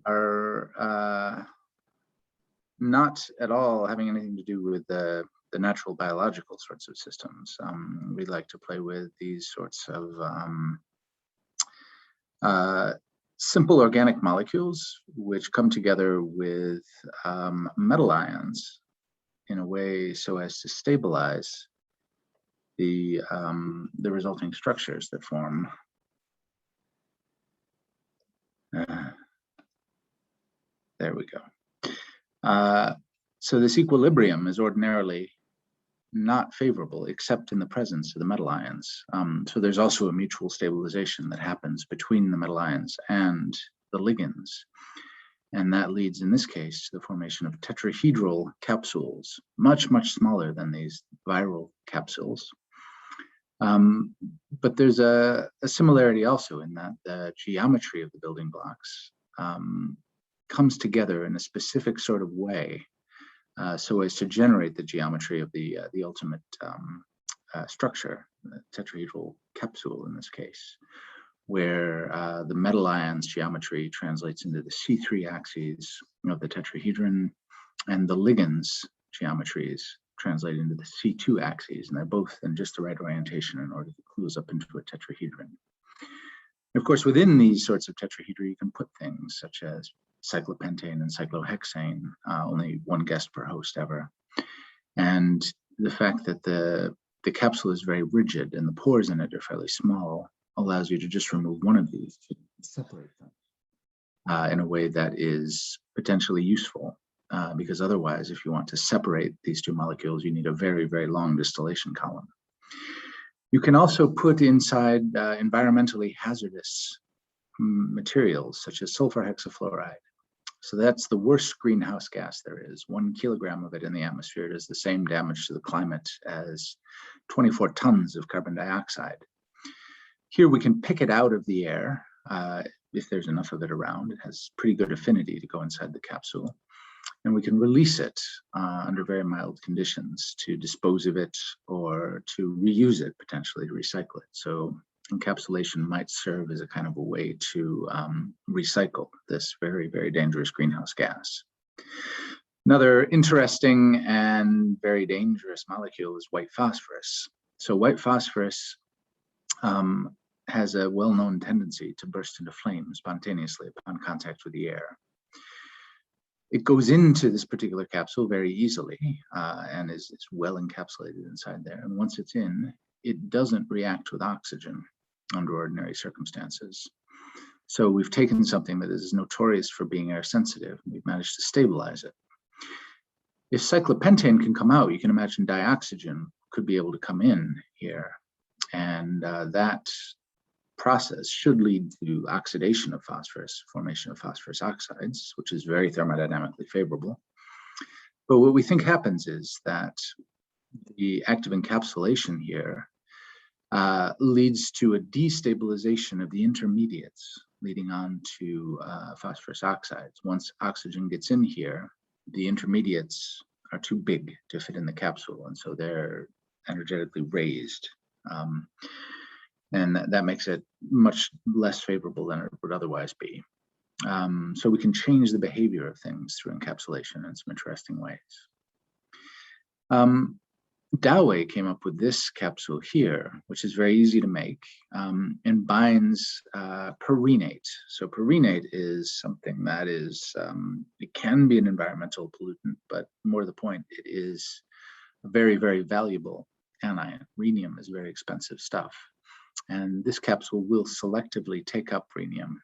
are not at all having anything to do with the natural biological sorts of systems. We like to play with these sorts of simple organic molecules which come together with metal ions in a way so as to stabilize the resulting structures that form. There we go. So this equilibrium is ordinarily not favorable except in the presence of the metal ions. So there's also a mutual stabilization that happens between the metal ions and the ligands. And that leads, in this case, to the formation of tetrahedral capsules, much, much smaller than these viral capsules. But there's a similarity also in that the geometry of the building blocks comes together in a specific sort of way so as to generate the geometry of the ultimate structure, the tetrahedral capsule in this case, where the metal ions geometry translates into the C3 axes of the tetrahedron, and the ligands geometries translate into the C2 axes, and they're both in just the right orientation in order to close up into a tetrahedron. And of course, within these sorts of tetrahedra, you can put things such as cyclopentane and cyclohexane, only one guest per host ever. And the fact that the capsule is very rigid and the pores in it are fairly small allows you to just remove one of these to separate them in a way that is potentially useful, because otherwise, if you want to separate these two molecules, you need a very, very long distillation column. You can also put inside environmentally hazardous materials such as sulfur hexafluoride. So that's the worst greenhouse gas there is. 1 kilogram of it in the atmosphere does the same damage to the climate as 24 tons of carbon dioxide. Here we can pick it out of the air if there's enough of it around. It has pretty good affinity to go inside the capsule. And we can release it under very mild conditions to dispose of it or to reuse it, potentially to recycle it. So encapsulation might serve as a kind of a way to recycle this very, very dangerous greenhouse gas. Another interesting and very dangerous molecule is white phosphorus. So white phosphorus has a well-known tendency to burst into flame spontaneously upon contact with the air. It goes into this particular capsule very easily and it's well encapsulated inside there. And once it's in, it doesn't react with oxygen under ordinary circumstances. So we've taken something that is notorious for being air sensitive, and we've managed to stabilize it. If cyclopentane can come out, you can imagine dioxygen could be able to come in here. And that process should lead to oxidation of phosphorus, formation of phosphorus oxides, which is very thermodynamically favorable. But what we think happens is that the active encapsulation here leads to a destabilization of the intermediates, leading on to phosphorus oxides. Once oxygen gets in here, the intermediates are too big to fit in the capsule, and so they're energetically raised. And that makes it much less favorable than it would otherwise be. So we can change the behavior of things through encapsulation in some interesting ways. Dowey came up with this capsule here, which is very easy to make and binds perinate. So perinate is something that is, it can be an environmental pollutant, but more to the point, it is a very, very valuable anion. Rhenium is very expensive stuff. And this capsule will selectively take up rhenium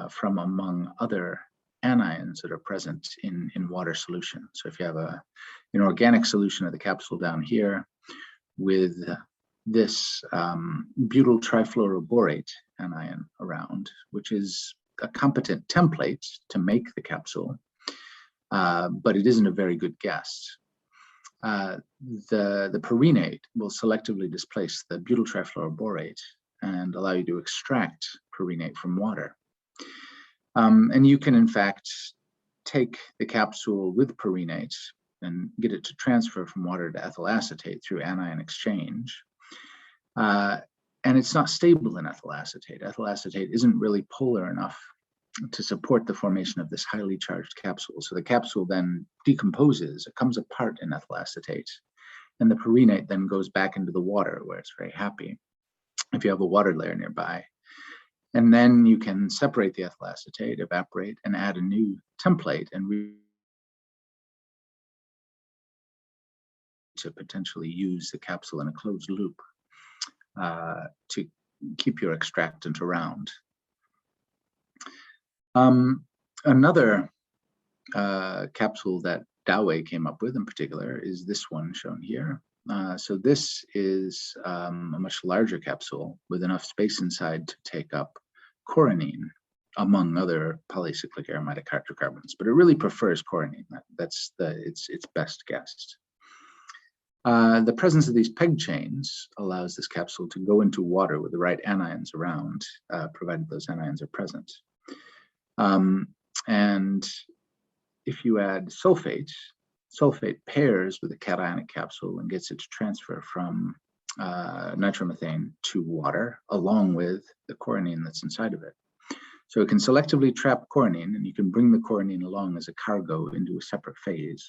from among other anions that are present in water solution. So if you have an organic solution of the capsule down here with this butyl trifluoroborate anion around, which is a competent template to make the capsule, but it isn't a very good guess. The perinate will selectively displace the butyl trifluoroborate and allow you to extract perinate from water. And you can, in fact, take the capsule with perinate and get it to transfer from water to ethyl acetate through anion exchange. And And it's not stable in ethyl acetate. Ethyl acetate isn't really polar enough to support the formation of this highly charged capsule. So the capsule then decomposes, it comes apart in ethyl acetate, and the perinate then goes back into the water where it's very happy if you have a water layer nearby. And then you can separate the ethyl acetate, evaporate, and add a new template and to potentially use the capsule in a closed loop to keep your extractant around. Another capsule that Dawei came up with in particular is this one shown here. So this is a much larger capsule with enough space inside to take up coronine, among other polycyclic aromatic hydrocarbons, but it really prefers coronine. That's its best guess. The presence of these peg chains allows this capsule to go into water with the right anions around, provided those anions are present. And if you add sulfate, sulfate pairs with the cationic capsule and gets its transfer from nitromethane to water, along with the coronine that's inside of it. So it can selectively trap coronine, and you can bring the coronine along as a cargo into a separate phase.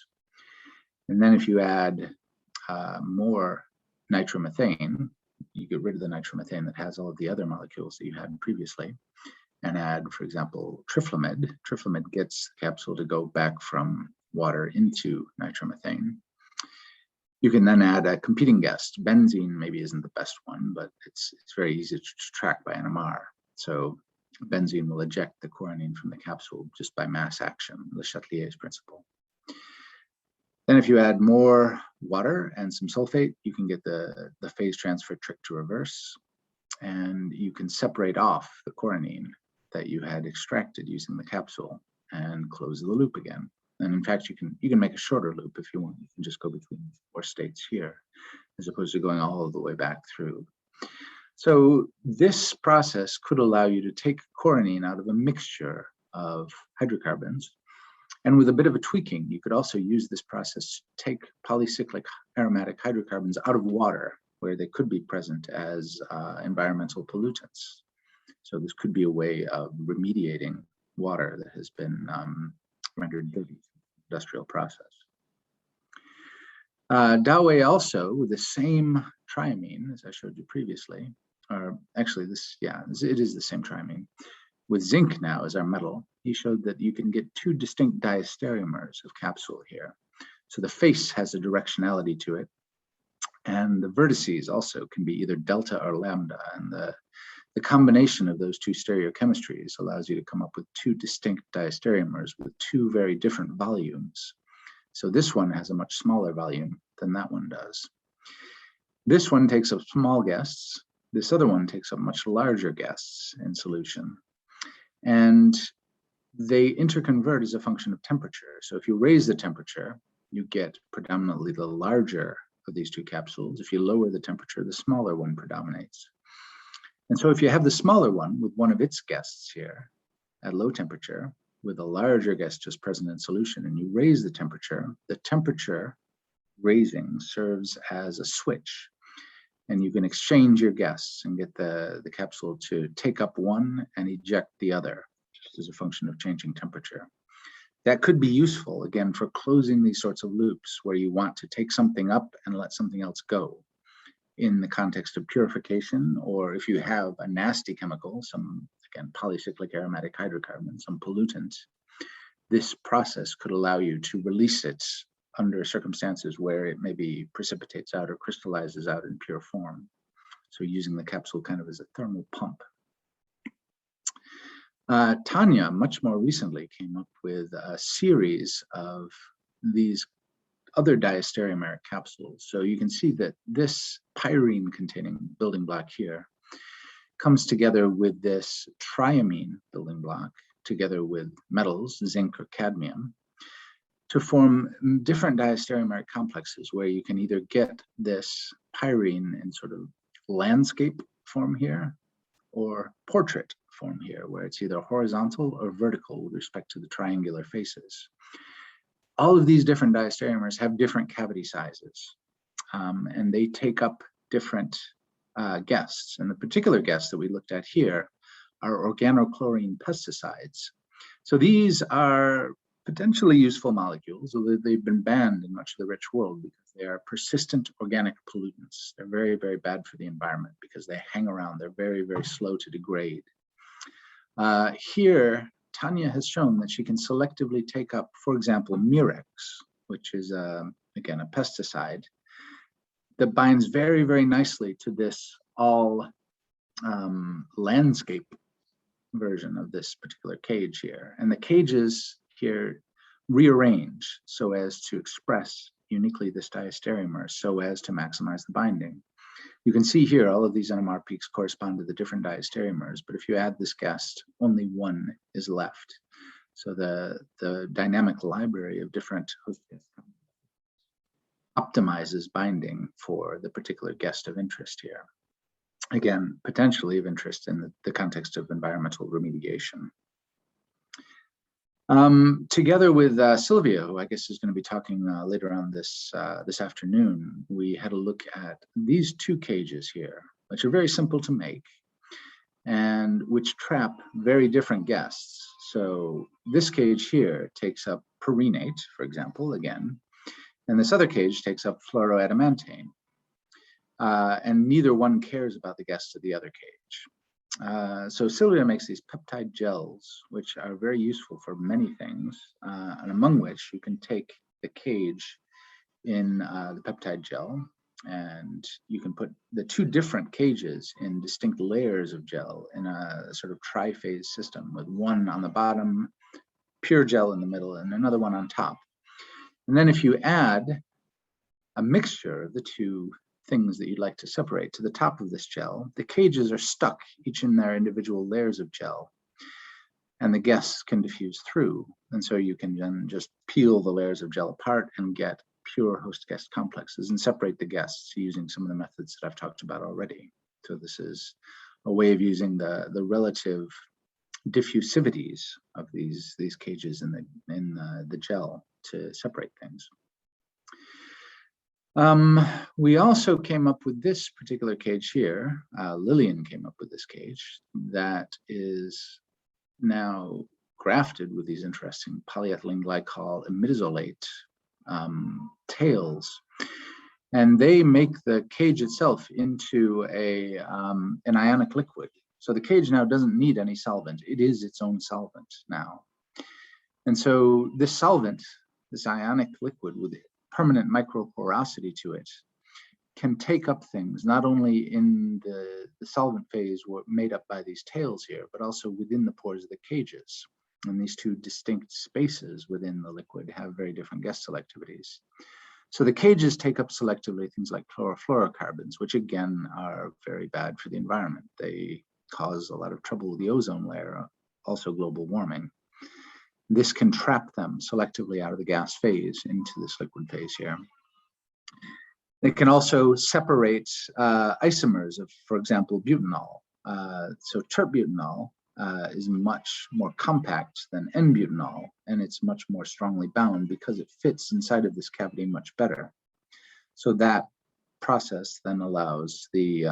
And then if you add more nitromethane, you get rid of the nitromethane that has all of the other molecules that you had previously, and add, for example, trifluimide. Trifluimide gets the capsule to go back from water into nitromethane. You can then add a competing guest. Benzene maybe isn't the best one, but it's very easy to track by NMR. So benzene will eject the coronine from the capsule just by mass action, the Chatelier's principle. Then if you add more water and some sulfate, you can get the phase transfer trick to reverse, and you can separate off the coronine that you had extracted using the capsule and close the loop again. And in fact, you can make a shorter loop if you want. You can just go between 4 states here, as opposed to going all the way back through. So this process could allow you to take coronine out of a mixture of hydrocarbons. And with a bit of a tweaking, you could also use this process to take polycyclic aromatic hydrocarbons out of water, where they could be present as environmental pollutants. So this could be a way of remediating water that has been rendered dirty through the industrial process. Dawei also, with the same triamine as I showed you previously, or actually it is the same triamine. With zinc now as our metal, he showed that you can get 2 distinct diastereomers of capsule here. So the face has a directionality to it, and the vertices also can be either delta or lambda, and the combination of those 2 stereochemistries allows you to come up with 2 distinct diastereomers with 2 very different volumes. So this one has a much smaller volume than that one does. This one takes up small guests. This other one takes up much larger guests in solution. And they interconvert as a function of temperature. So if you raise the temperature, you get predominantly the larger of these 2 capsules. If you lower the temperature, the smaller one predominates. And so if you have the smaller one with one of its guests here at low temperature, with a larger guest just present in solution, and you raise the temperature raising serves as a switch. And you can exchange your guests and get the capsule to take up one and eject the other, just as a function of changing temperature. That could be useful, again, for closing these sorts of loops where you want to take something up and let something else go in the context of purification, or if you have a nasty chemical, some, again, polycyclic aromatic hydrocarbon, some pollutant, this process could allow you to release it under circumstances where it maybe precipitates out or crystallizes out in pure form. So using the capsule kind of as a thermal pump. Tanya, much more recently, came up with a series of these other diastereomeric capsules. So you can see that this pyrene containing building block here comes together with this triamine building block, together with metals, zinc or cadmium, to form different diastereomeric complexes where you can either get this pyrene in sort of landscape form here or portrait form here, where it's either horizontal or vertical with respect to the triangular faces. All of these different diastereomers have different cavity sizes, and they take up different guests. And the particular guests that we looked at here are organochlorine pesticides. So these are potentially useful molecules, although they've been banned in much of the rich world because they are persistent organic pollutants. They're very, very bad for the environment because they hang around. They're very, very slow to degrade. Here, Tanya has shown that she can selectively take up, for example, Murex, which is, again, a pesticide that binds very, very nicely to this all landscape version of this particular cage here. And the cages here rearrange so as to express uniquely this diastereomer, so as to maximize the binding. You can see here all of these NMR peaks correspond to the different diastereomers, but if you add this guest, only one is left. So the dynamic library of different host guests optimizes binding for the particular guest of interest here. Again, potentially of interest in the context of environmental remediation. Together with Sylvia, who I guess is going to be talking later on this afternoon, we had a look at these two cages here, which are very simple to make and which trap very different guests. So this cage here takes up perinate, for example, again, and this other cage takes up fluoroadamantane. And neither one cares about the guests of the other cage. So Sylvia makes these peptide gels, which are very useful for many things, and among which you can take the cage in the peptide gel, and you can put the two different cages in distinct layers of gel in a sort of tri-phase system, with one on the bottom, pure gel in the middle, and another one on top. And then if you add a mixture of the two things that you'd like to separate to the top of this gel, the cages are stuck each in their individual layers of gel, and the guests can diffuse through. And so you can then just peel the layers of gel apart and get pure host-guest complexes and separate the guests using some of the methods that I've talked about already. So this is a way of using the relative diffusivities of these cages in the gel to separate things. We also came up with this particular cage here. Lillian came up with this cage that is now grafted with these interesting polyethylene glycol imidazolate tails. And they make the cage itself into an ionic liquid. So the cage now doesn't need any solvent. It is its own solvent now. And so this solvent, this ionic liquid with permanent microporosity to it, can take up things not only in the solvent phase made up by these tails here, but also within the pores of the cages. And these two distinct spaces within the liquid have very different guest selectivities. So the cages take up selectively things like chlorofluorocarbons, which again are very bad for the environment. They cause a lot of trouble with the ozone layer, also global warming. This can trap them selectively out of the gas phase into this liquid phase here. It can also separate isomers of, for example, butanol. So tertbutanol is much more compact than N-butanol, and it's much more strongly bound because it fits inside of this cavity much better. So that process then allows the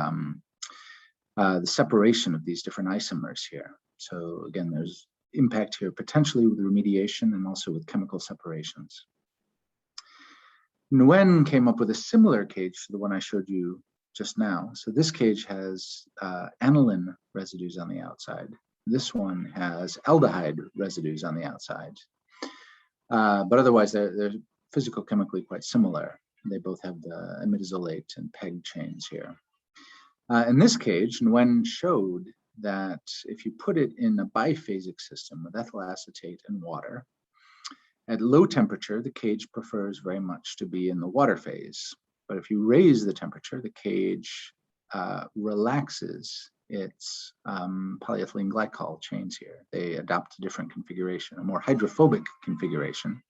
separation of these different isomers here. So again, there's impact here potentially with remediation and also with chemical separations. Nguyen came up with a similar cage to the one I showed you just now. So this cage has aniline residues on the outside. This one has aldehyde residues on the outside. But otherwise, they're physicochemically quite similar. They both have the imidazolate and PEG chains here. In this cage, Nguyen showed that if you put it in a biphasic system with ethyl acetate and water, at low temperature, the cage prefers very much to be in the water phase. But if you raise the temperature, the cage relaxes its polyethylene glycol chains here. They adopt a different configuration, a more hydrophobic configuration,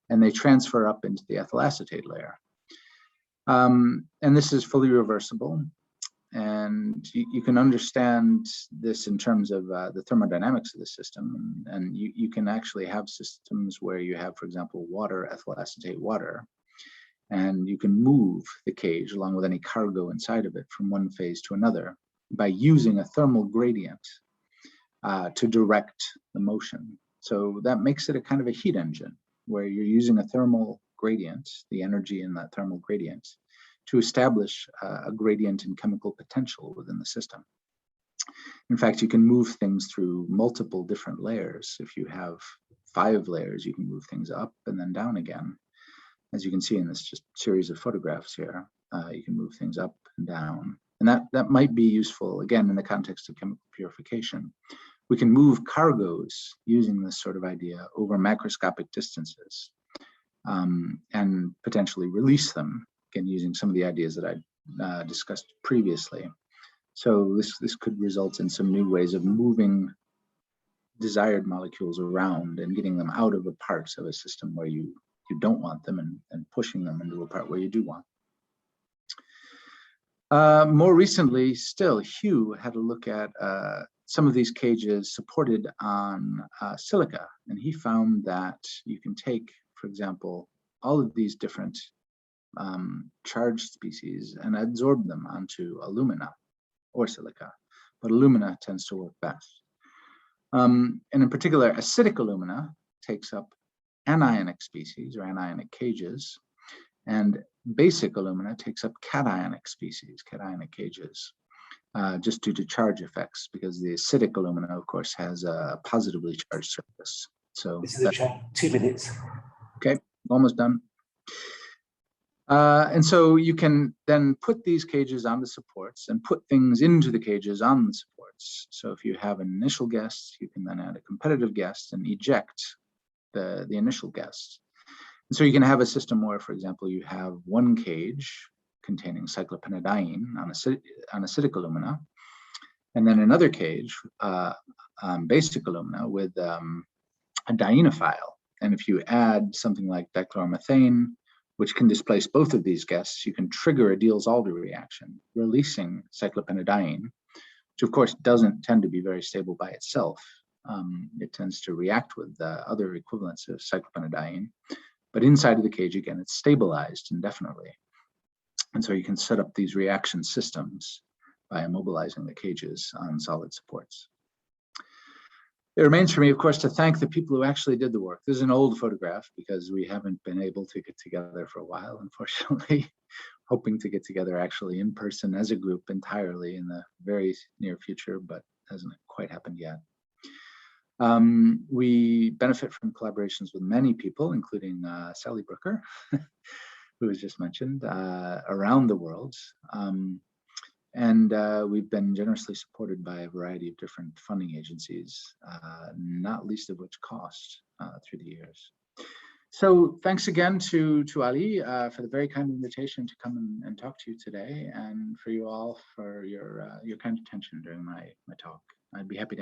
and they transfer up into the ethyl acetate layer. And this is fully reversible. And you can understand this in terms of the thermodynamics of the system. And you can actually have systems where you have, for example, water, ethyl acetate water. And you can move the cage along with any cargo inside of it from one phase to another by using a thermal gradient to direct the motion. So that makes it a kind of a heat engine where you're using a thermal gradient, the energy in that thermal gradient, to establish a gradient in chemical potential within the system. In fact, you can move things through multiple different layers. If you have 5 layers, you can move things up and then down again. As you can see in this just series of photographs here, you can move things up and down. And that might be useful, again, in the context of chemical purification. We can move cargoes using this sort of idea over macroscopic distances and potentially release them, again, using some of the ideas that I discussed previously. So this could result in some new ways of moving desired molecules around and getting them out of a part of a system where you don't want them and pushing them into a part where you do want. More recently still, Hugh had a look at some of these cages supported on silica, and he found that you can take, for example, all of these different charged species and absorb them onto alumina or silica, but alumina tends to work best. And in particular, acidic alumina takes up anionic species or anionic cages, and basic alumina takes up cationic species, cationic cages, just due to charge effects, because the acidic alumina, of course, has a positively charged surface. So this is a chat, 2 minutes. Okay, almost done. And so you can then put these cages on the supports and put things into the cages on the supports. So if you have an initial guest, you can then add a competitive guest and eject the initial guest. And so you can have a system where, for example, you have one cage containing cyclopentadiene on acidic alumina, and then another cage, basic alumina with a dienophile. And if you add something like dichloromethane, which can displace both of these guests, you can trigger a Diels-Alder reaction, releasing cyclopentadiene, which of course doesn't tend to be very stable by itself. It tends to react with other equivalents of cyclopentadiene, but inside of the cage, again, it's stabilized indefinitely. And so you can set up these reaction systems by immobilizing the cages on solid supports. It remains for me, of course, to thank the people who actually did the work. This is an old photograph because we haven't been able to get together for a while, unfortunately. Hoping to get together actually in person as a group entirely in the very near future, but hasn't quite happened yet. We benefit from collaborations with many people, including Sally Brooker, who was just mentioned, around the world. And we've been generously supported by a variety of different funding agencies, not least of which cost through the years. So thanks again to Ali for the very kind invitation to come and talk to you today, and for you all for your kind attention during my talk. I'd be happy to